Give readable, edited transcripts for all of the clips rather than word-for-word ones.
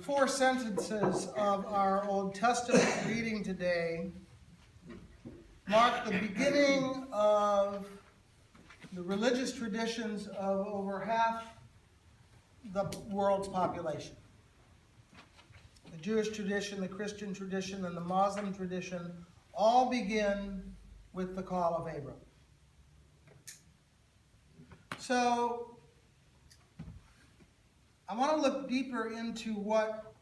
four sentences of our Old Testament reading today mark the beginning of the religious traditions of over half the world's population. The Jewish tradition, the Christian tradition, and the Muslim tradition all begin with the call of Abram. So, I want to look deeper into what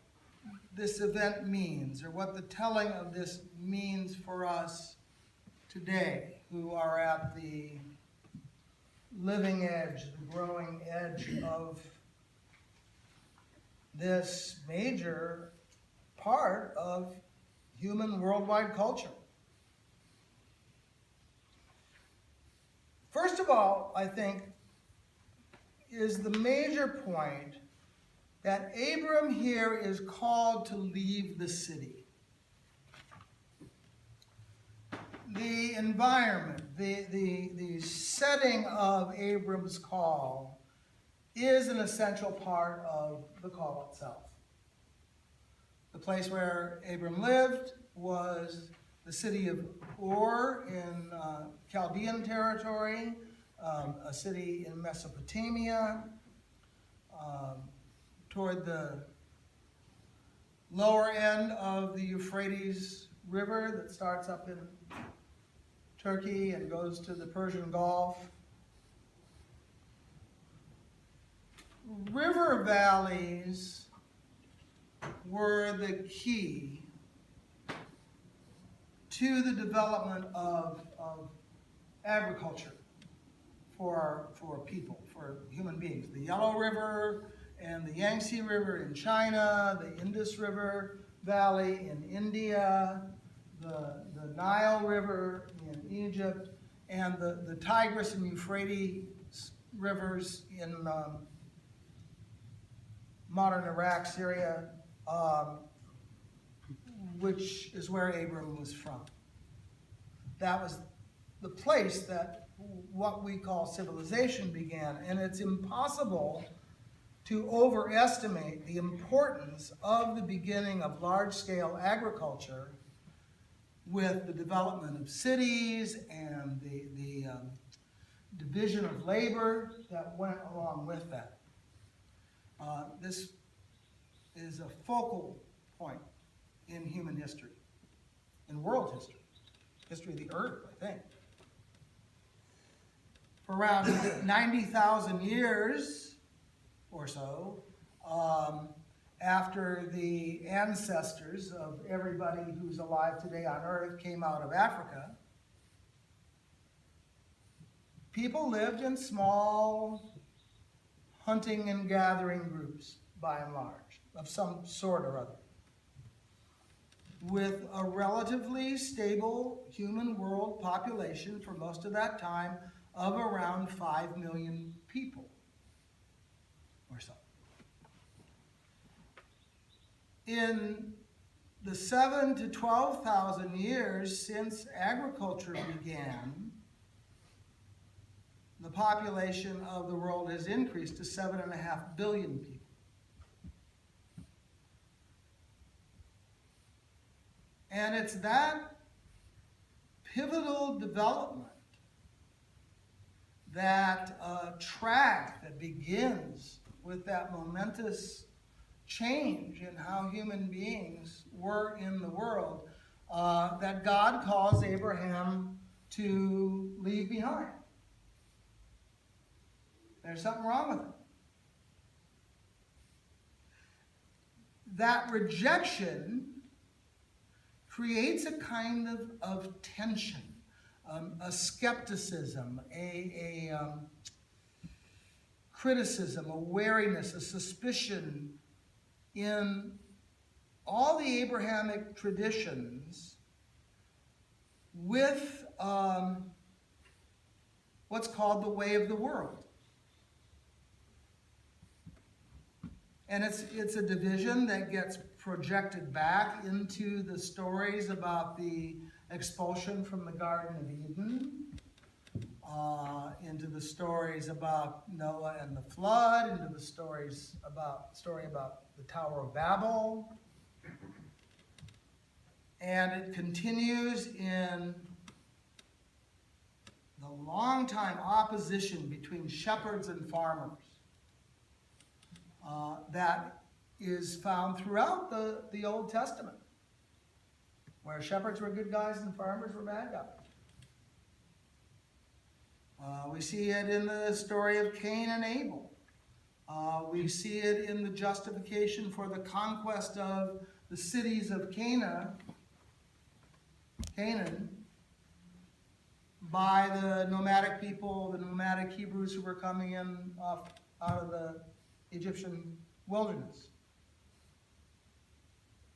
this event means, or what the telling of this means for us today, who are at the living edge, the growing edge of this major part of human worldwide culture. First of all, I think, is the major point that Abram here is called to leave the city. The environment, the setting of Abram's call is an essential part of the call itself. The place where Abram lived was the city of Ur in Chaldean territory, a city in Mesopotamia, toward the lower end of the Euphrates River that starts up in Turkey and goes to the Persian Gulf. River valleys were the key to the development of agriculture for people, for human beings. The Yellow River and the Yangtze River in China, the Indus River Valley in India, the Nile River in Egypt, and the Tigris and Euphrates rivers in modern Iraq, Syria, which is where Abram was from. That was the place that what we call civilization began, and it's impossible to overestimate the importance of the beginning of large-scale agriculture with the development of cities and the division of labor that went along with that. This is a focal point in human history, in world history, history of the earth, I think. For around 90,000 years or so, after the ancestors of everybody who's alive today on earth came out of Africa, people lived in small hunting and gathering groups, by and large, of some sort or other, with a relatively stable human world population for most of that time of around 5 million people or so. In the 7,000 to 12,000 years since agriculture began, the population of the world has increased to 7.5 billion people. And it's that pivotal development, that track that begins with that momentous change in how human beings were in the world, that God calls Abraham to leave behind. There's something wrong with it. That rejection creates a kind of tension, a skepticism, a criticism, a wariness, a suspicion in all the Abrahamic traditions with what's called the way of the world. And it's a division that gets projected back into the stories about the expulsion from the Garden of Eden, into the stories about Noah and the flood, into the story about the Tower of Babel. And it continues in the long-time opposition between shepherds and farmers that is found throughout the Old Testament, where shepherds were good guys and farmers were bad guys. We see it in the story of Cain and Abel. We see it in the justification for the conquest of the cities of Canaan, by the nomadic people, the nomadic Hebrews who were coming in out of the Egyptian wilderness.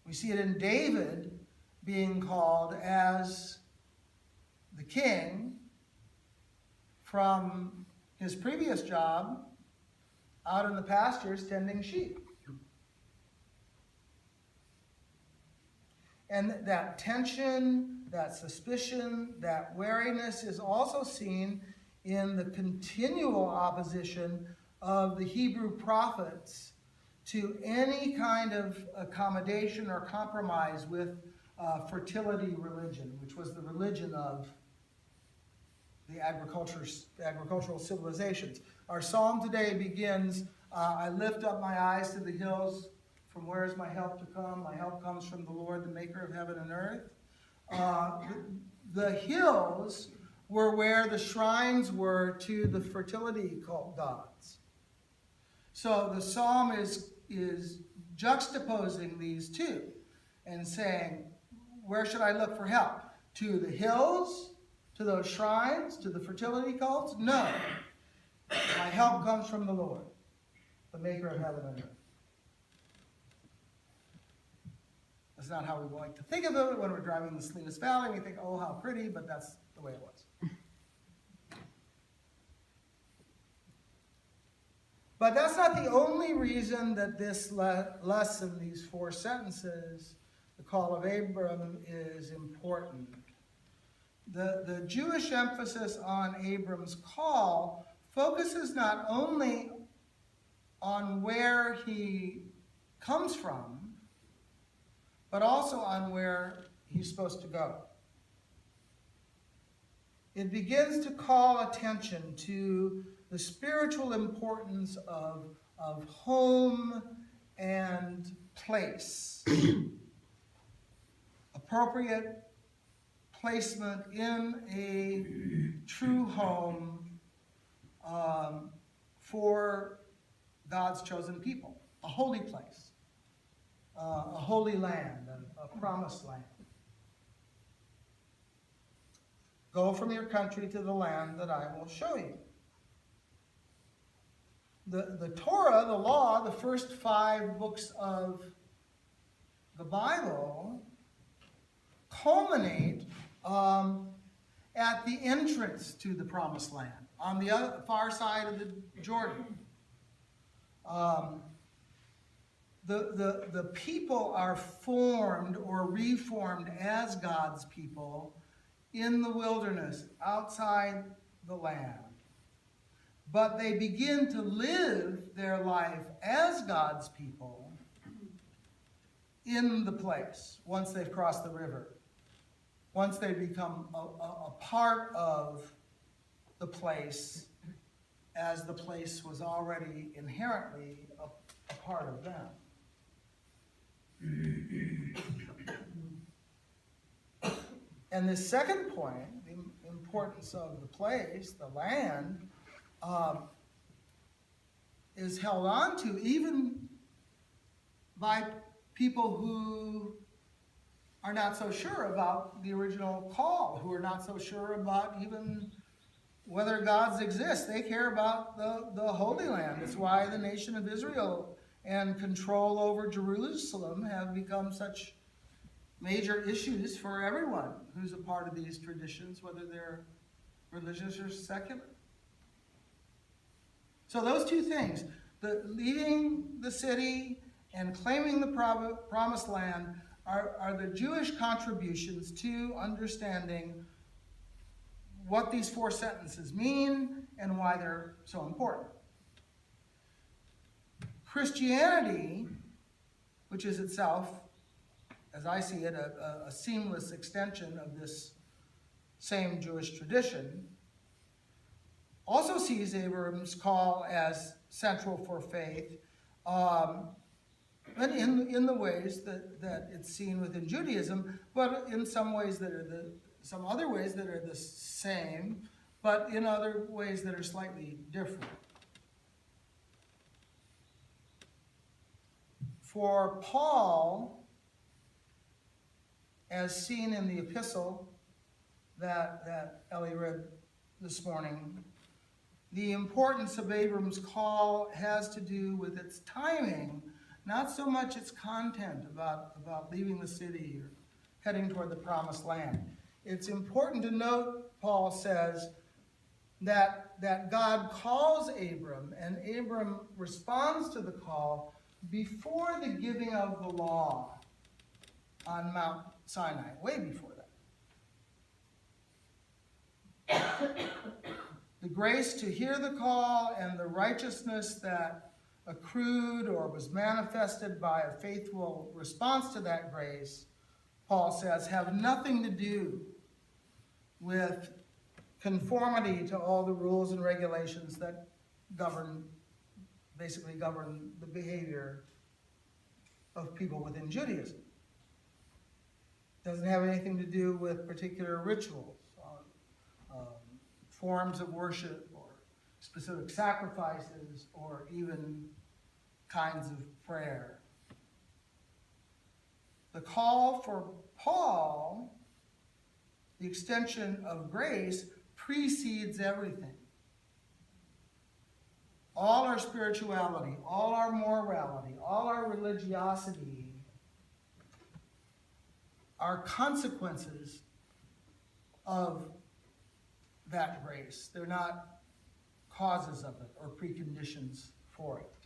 We see it in David being called as the king from his previous job out in the pastures tending sheep. And that tension, that suspicion, that wariness is also seen in the continual opposition of the Hebrew prophets to any kind of accommodation or compromise with fertility religion, which was the religion of the agricultural civilizations. Our psalm today begins, I lift up my eyes to the hills, from where is my help to come? My help comes from the Lord, the maker of heaven and earth. The hills were where the shrines were to the fertility cult gods. So the psalm is juxtaposing these two and saying, where should I look for help? To the hills? To those shrines? To the fertility cults? No. My help comes from the Lord, the maker of heaven and earth. That's not how we like to think of it when we're driving the Salinas Valley. We think, oh, how pretty, but that's the way it was. But that's not the only reason that this lesson, these 4 sentences, the call of Abram, is important. The Jewish emphasis on Abram's call focuses not only on where he comes from, but also on where he's supposed to go. It begins to call attention to the spiritual importance of home and place. Appropriate placement in a true home for God's chosen people, a holy place. A holy land, a promised land. Go from your country to the land that I will show you. The Torah, the law, the first 5 books of the Bible culminate at the entrance to the promised land, on the far side of the Jordan. The people are formed or reformed as God's people in the wilderness, outside the land. But they begin to live their life as God's people in the place once they've crossed the river, once they become a part of the place, as the place was already inherently a part of them. And the second point, the importance of the place, the land, is held on to even by people who are not so sure about the original call, who are not so sure about even whether gods exist. They care about the Holy Land. That's why the nation of Israel and control over Jerusalem have become such major issues for everyone who's a part of these traditions, whether they're religious or secular. So those two things, leaving the city and claiming the promised land, are the Jewish contributions to understanding what these 4 sentences mean and why they're so important. Christianity, which is itself, as I see it, a seamless extension of this same Jewish tradition, also sees Abram's call as central for faith, and in the ways that it's seen within Judaism, but in some ways that are some other ways that are the same, but in other ways that are slightly different. For Paul, as seen in the epistle that Ellie read this morning, the importance of Abram's call has to do with its timing, not so much its content about leaving the city or heading toward the promised land. It's important to note, Paul says, that God calls Abram, and Abram responds to the call before the giving of the law on Mount Sinai, way before that. The grace to hear the call and the righteousness that accrued or was manifested by a faithful response to that grace, Paul says, have nothing to do with conformity to all the rules and regulations that basically govern the behavior of people within Judaism. Doesn't have anything to do with particular rituals, forms of worship, or specific sacrifices, or even kinds of prayer. The call for Paul, the extension of grace, precedes everything. All our spirituality, all our morality, all our religiosity are consequences of that grace. They're not causes of it or preconditions for it.